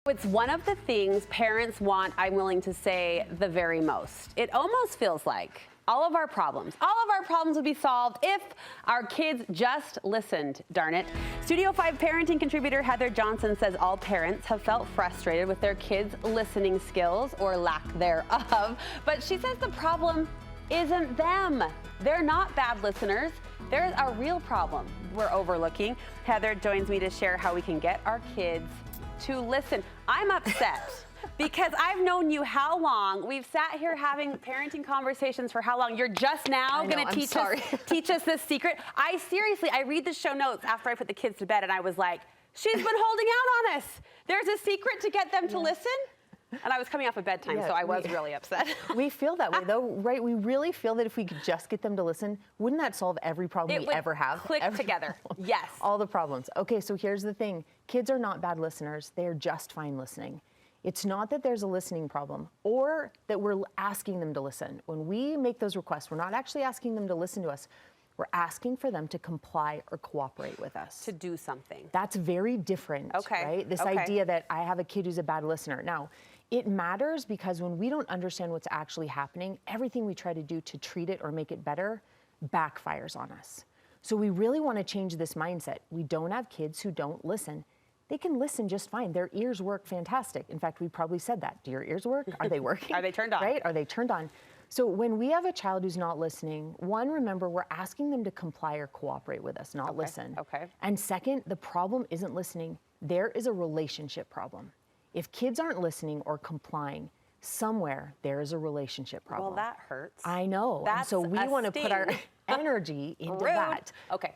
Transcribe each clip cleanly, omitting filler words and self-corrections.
It's one of the things parents want, I'm willing to say, the very most. It almost feels like all of our problems would be solved if our kids just listened, darn it. Studio 5 parenting contributor Heather Johnson says all parents have felt frustrated with their kids' listening skills or lack thereof, but she says the problem isn't them. They're not bad listeners. There's a real problem we're overlooking. Heather joins me to share how we can get our kids to listen. I'm upset because I've known you how long? We've sat here having parenting conversations for how long? You're just now going to teach us this secret? I read the show notes after I put the kids to bed and I was like, she's been holding out on us. There's a secret to get them to listen? And I was coming off of bedtime, so I was really upset. We feel that way, though, right? We really feel that if we could just get them to listen, wouldn't that solve every problem we ever have? Click together. Yes. All the problems. Okay, so here's the thing. Kids are not bad listeners. They're just fine listening. It's not that there's a listening problem or that we're asking them to listen. When we make those requests, we're not actually asking them to listen to us. We're asking for them to comply or cooperate with us. To do something. That's very different, right? This idea that I have a kid who's a bad listener. Now, it matters because when we don't understand what's actually happening, everything we try to do to treat it or make it better backfires on us. So we really want to change this mindset. We don't have kids who don't listen. They can listen just fine. Their ears work fantastic. In fact, we probably said that. Do your ears work? Are they working? Are they turned on? Right? Are they turned on? So when we have a child who's not listening, one, remember, we're asking them to comply or cooperate with us, not listen. And second, the problem isn't listening. There is a relationship problem. If kids aren't listening or complying, somewhere there is a relationship problem. Well, that hurts. I know. That's and so we want to put our energy into that.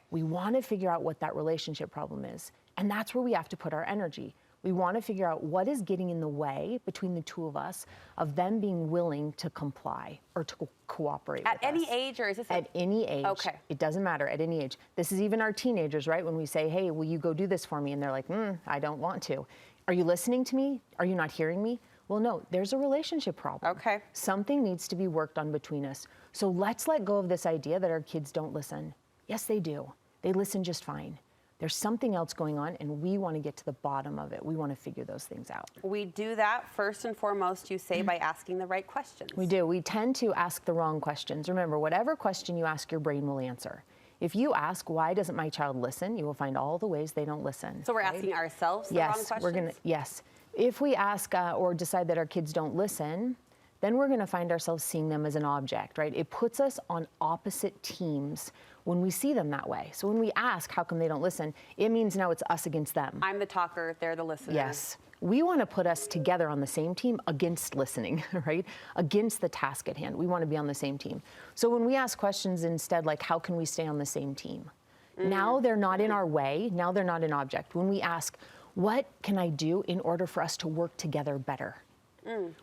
We want to figure out what that relationship problem is. And that's where we have to put our energy. We want to figure out what is getting in the way between the two of us of them being willing to comply or to cooperate with us. At any age, or is this at any age? It doesn't matter, at any age. This is even our teenagers, right? When we say, hey, will you go do this for me? And they're like, I don't want to. Are you listening to me? Are you not hearing me? Well, no, there's a relationship problem. Something needs to be worked on between us. So let's let go of this idea that our kids don't listen. Yes, they do. They listen just fine. There's something else going on, and we want to get to the bottom of it. We want to figure those things out. We do that first and foremost, you say, by asking the right questions. We do. We tend to ask the wrong questions. Remember, whatever question you ask, your brain will answer. If you ask, why doesn't my child listen? You will find all the ways they don't listen. So we're asking ourselves the wrong questions? Yes. If we ask or decide that our kids don't listen, then we're going to find ourselves seeing them as an object, right? It puts us on opposite teams when we see them that way. So when we ask, how come they don't listen? It means now it's us against them. I'm the talker, they're the listener. Yes. We want to put us together on the same team against listening, right? Against the task at hand. We want to be on the same team. So when we ask questions instead, like, how can we stay on the same team? Now they're not in our way. Now they're not an object. When we ask, what can I do in order for us to work together better?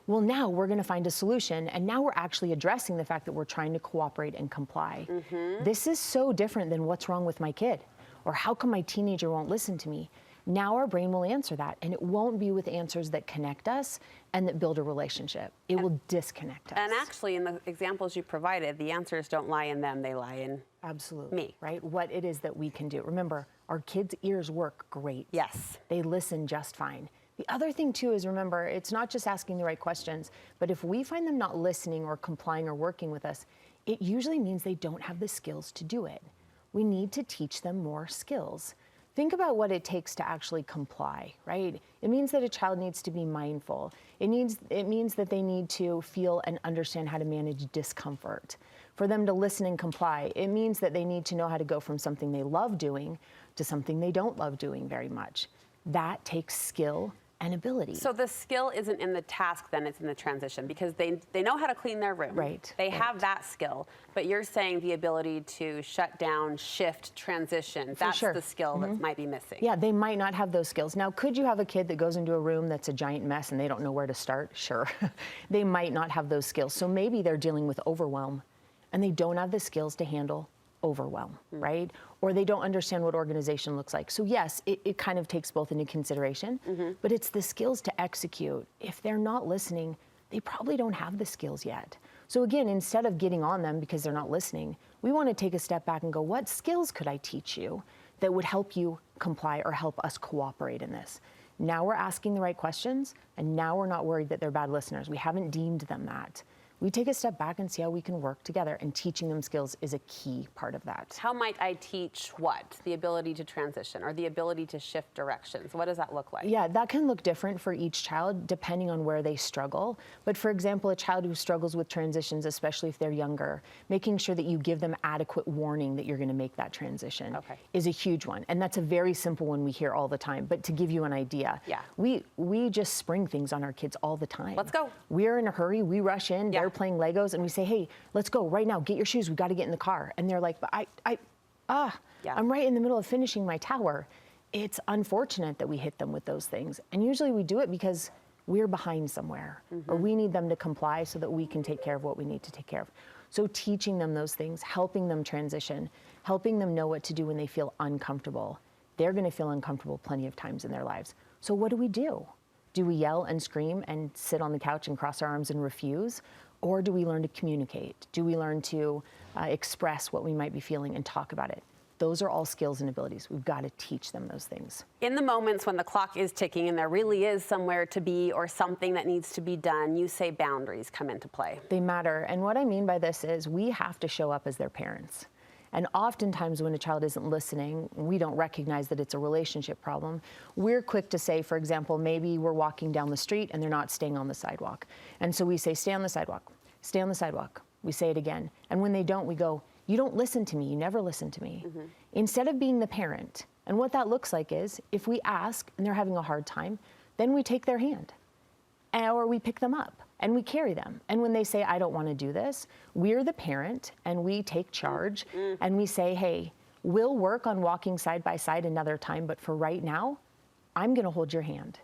Well, now we're going to find a solution, and now we're actually addressing the fact that we're trying to cooperate and comply. This is so different than what's wrong with my kid, or how come my teenager won't listen to me? Now our brain will answer that, and it won't be with answers that connect us and that build a relationship. It will disconnect us. And actually, in the examples you provided, the answers don't lie in them, they lie in me. Right? What it is that we can do. Remember, our kids' ears work great. Yes. They listen just fine. The other thing, too, is remember, it's not just asking the right questions, but if we find them not listening or complying or working with us, it usually means they don't have the skills to do it. We need to teach them more skills. Think about what it takes to actually comply, right? It means that a child needs to be mindful. It means that they need to feel and understand how to manage discomfort. For them to listen and comply, it means that they need to know how to go from something they love doing to something they don't love doing very much. That takes skill and ability. So the skill isn't in the task, then it's in the transition, because they know how to clean their room. They have that skill, but you're saying the ability to shut down, shift, transition, that's the skill that might be missing. Yeah, they might not have those skills. Now, could you have a kid that goes into a room that's a giant mess and they don't know where to start? Sure. They might not have those skills. So maybe they're dealing with overwhelm and they don't have the skills to handle overwhelm, right? Or they don't understand what organization looks like. So yes, it kind of takes both into consideration, but it's the skills to execute. If they're not listening, they probably don't have the skills yet. So again, instead of getting on them because they're not listening, we want to take a step back and go, what skills could I teach you that would help you comply or help us cooperate in this? Now we're asking the right questions, and now we're not worried that they're bad listeners. We haven't deemed them that. We take a step back and see how we can work together, and teaching them skills is a key part of that. How might I teach what? The ability to transition or the ability to shift directions. What does that look like? Yeah, that can look different for each child depending on where they struggle. But for example, a child who struggles with transitions, especially if they're younger, making sure that you give them adequate warning that you're going to make that transition is a huge one. And that's a very simple one we hear all the time. But to give you an idea, we just spring things on our kids all the time. Let's go. We're in a hurry. We rush in. They're playing Legos, and we say, hey, let's go right now. Get your shoes. We've got to get in the car. And they're like, but I'm right in the middle of finishing my tower. It's unfortunate that we hit them with those things. And usually we do it because we're behind somewhere, or we need them to comply so that we can take care of what we need to take care of. So teaching them those things, helping them transition, helping them know what to do when they feel uncomfortable. They're going to feel uncomfortable plenty of times in their lives. So what do? Do we yell and scream and sit on the couch and cross our arms and refuse? Or do we learn to communicate? Do we learn to express what we might be feeling and talk about it? Those are all skills and abilities. We've got to teach them those things. In the moments when the clock is ticking and there really is somewhere to be or something that needs to be done, you say boundaries come into play. They matter. And what I mean by this is we have to show up as their parents. And oftentimes when a child isn't listening, we don't recognize that it's a relationship problem. We're quick to say, for example, maybe we're walking down the street and they're not staying on the sidewalk. And so we say, stay on the sidewalk, stay on the sidewalk. We say it again. And when they don't, we go, you don't listen to me, you never listen to me. Instead of being the parent. And what that looks like is, if we ask and they're having a hard time, then we take their hand. Or we pick them up and we carry them. And when they say, I don't want to do this, we're the parent and we take charge and we say, hey, we'll work on walking side by side another time, but for right now, I'm going to hold your hand.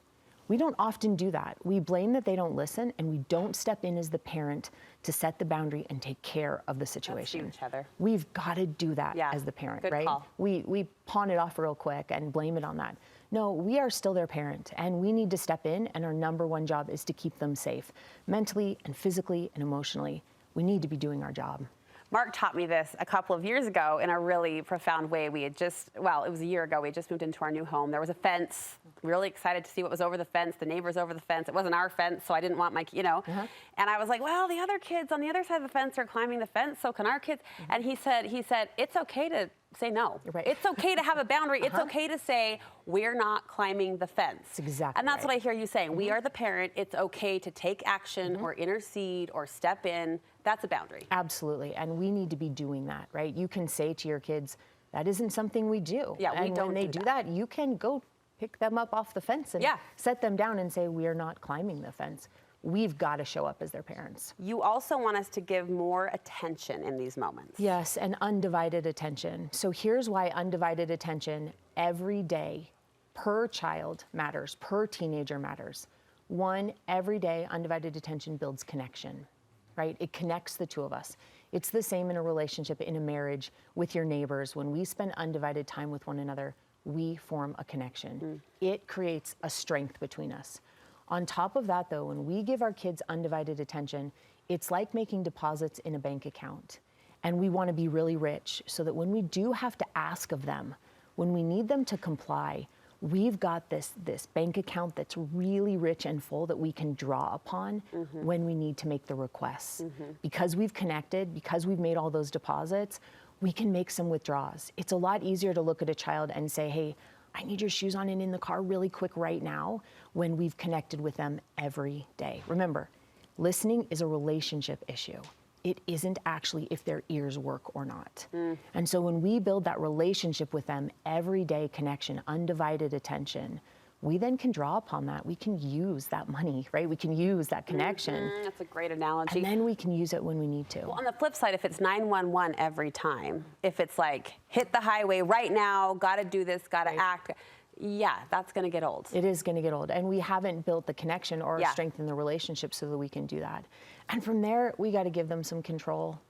We don't often do that. We blame that they don't listen, and we don't step in as the parent to set the boundary and take care of the situation. That's huge, Heather. We've got to do that as the parent, Good right? Call. We pawn it off real quick and blame it on that. No, we are still their parent, and we need to step in, and our number one job is to keep them safe, mentally and physically and emotionally. We need to be doing our job. Mark taught me this a couple of years ago in a really profound way. We had just, well, it was a year ago, we had just moved into our new home. There was a fence. Really excited to see what was over the fence, the neighbors over the fence. It wasn't our fence, so I didn't want my, And I was like, well, the other kids on the other side of the fence are climbing the fence, so can our kids? And he said, it's okay to say no. Right. It's okay to have a boundary. It's okay to say, we're not climbing the fence. That's exactly And that's right. what I hear you saying. We are the parent. It's okay to take action or intercede or step in. That's a boundary. Absolutely, and we need to be doing that, right? You can say to your kids, that isn't something we do. Yeah, we and don't when they do that, you can go pick them up off the fence and set them down and say, we are not climbing the fence. We've got to show up as their parents. You also want us to give more attention in these moments. Yes, and undivided attention. So here's why undivided attention every day per child matters, per teenager matters. One, every day undivided attention builds connection, right? It connects the two of us. It's the same in a relationship, in a marriage, with your neighbors. When we spend undivided time with one another, we form a connection. It creates a strength between us. On top of that, though, when we give our kids undivided attention, it's like making deposits in a bank account. And we want to be really rich so that when we do have to ask of them, when we need them to comply, we've got this bank account that's really rich and full that we can draw upon when we need to make the requests. Because we've connected, because we've made all those deposits, we can make some withdrawals. It's a lot easier to look at a child and say, hey, I need your shoes on and in the car really quick right now, when we've connected with them every day. Remember, listening is a relationship issue. It isn't actually if their ears work or not. And so when we build that relationship with them, everyday connection, undivided attention, we then can draw upon that. We can use that money, right? We can use that connection. That's a great analogy. And then we can use it when we need to. Well, on the flip side, if it's 911 every time, if it's like, hit the highway right now, gotta do this, gotta act, yeah, that's gonna get old. It is gonna get old. And we haven't built the connection or strengthened the relationship so that we can do that. And from there, we gotta give them some control.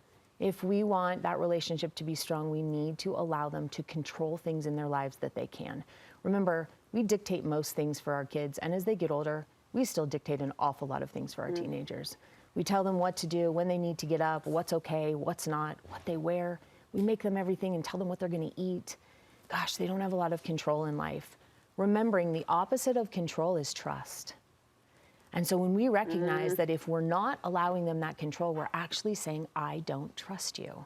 If we want that relationship to be strong, we need to allow them to control things in their lives that they can. Remember, we dictate most things for our kids, and as they get older, we still dictate an awful lot of things for our teenagers. We tell them what to do, when they need to get up, what's okay, what's not, what they wear. We make them everything and tell them what they're gonna eat. Gosh, they don't have a lot of control in life. remembering the opposite of control is trust. And so when we recognize that if we're not allowing them that control, we're actually saying, I don't trust you.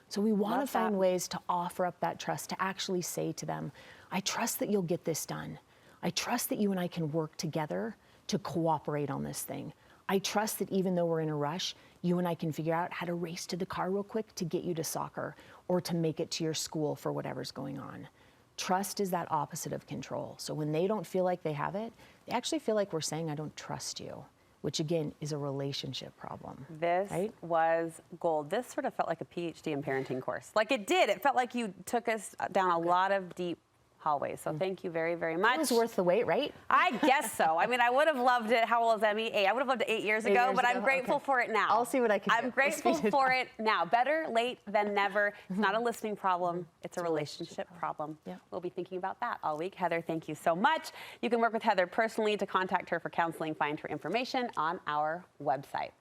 So we want to find ways to offer up that trust, to actually say to them, I trust that you'll get this done. I trust that you and I can work together to cooperate on this thing. I trust that even though we're in a rush, you and I can figure out how to race to the car real quick to get you to soccer or to make it to your school for whatever's going on. Trust is that opposite of control. So when they don't feel like they have it, they actually feel like we're saying, I don't trust you, which again is a relationship problem. This right? was gold. This sort of felt like a PhD in parenting course. Like it did. It felt like you took us down a lot of deep hallways. So thank you very, very much. It was worth the wait, right? I guess so. I mean, I would have loved it. How old was Emmy? 8. I would have loved it 8 years ago, but I'm grateful for it now. I'll see what I can do. I'm grateful for it now. Better late than never. It's not a listening problem. It's a relationship problem. Yeah. We'll be thinking about that all week. Heather, thank you so much. You can work with Heather personally. To contact her for counseling, find her information on our website.